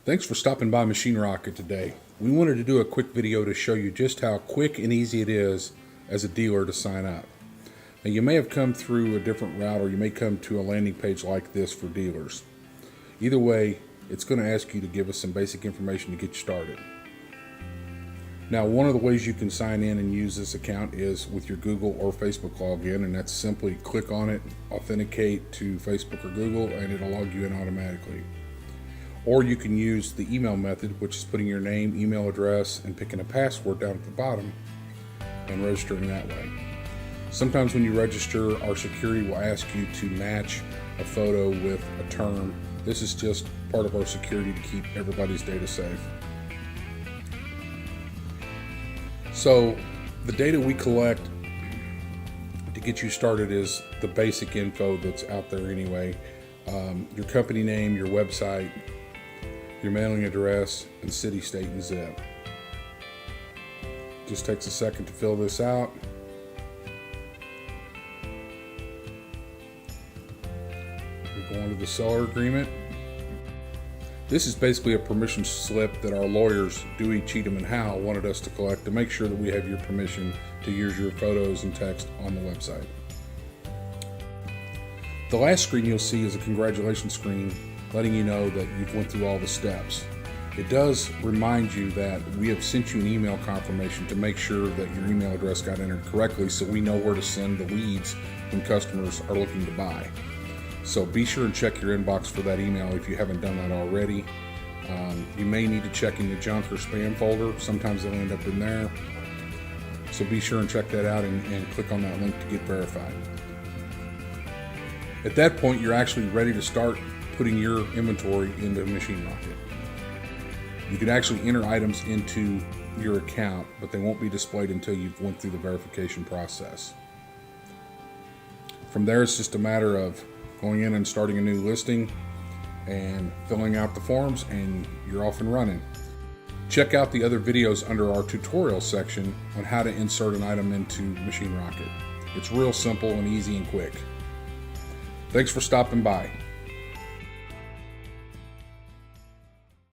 Thanks for stopping by Machine Rocket today. We wanted to do a quick video to show you just how quick and easy it is as a dealer to sign up. Now, you may have come through a different route, or you may come to a landing page like this for dealers. Either way, it's going to ask you to give us some basic information to get you started. Now, one of the ways you can sign in and use this account is with your Google or Facebook login, and that's simply click on it, authenticate to Facebook or Google, and it'll log you in automatically. Or you can use the email method, which is putting your name, email address, and picking a password down at the bottom and registering that way. Sometimes when you register, our security will ask you to match a photo with a term. This is just part of our security to keep everybody's data safe. So the data we collect to get you started is the basic info that's out there anyway. Your company name, your website, your mailing address, and city, state, and zip. Just takes a second to fill this out. We go into the seller agreement. This is basically a permission slip that our lawyers, Dewey, Cheatham, and Howe, wanted us to collect to make sure that we have your permission to use your photos and text on the website. The last screen you'll see is a congratulations screen letting you know that you've went through all the steps. It does remind you that we have sent you an email confirmation to make sure that your email address got entered correctly, so we know where to send the leads when customers are looking to buy. So be sure and check your inbox for that email if you haven't done that already. You may need to check in your junk or spam folder. Sometimes they'll end up in there. So be sure and check that out and click on that link to get verified. At that point, you're actually ready to start putting your inventory into Machine Rocket. You can actually enter items into your account, but they won't be displayed until you've went through the verification process. From there, it's just a matter of going in and starting a new listing and filling out the forms, and you're off and running. Check out the other videos under our tutorial section on how to insert an item into Machine Rocket. It's real simple and easy and quick. Thanks for stopping by.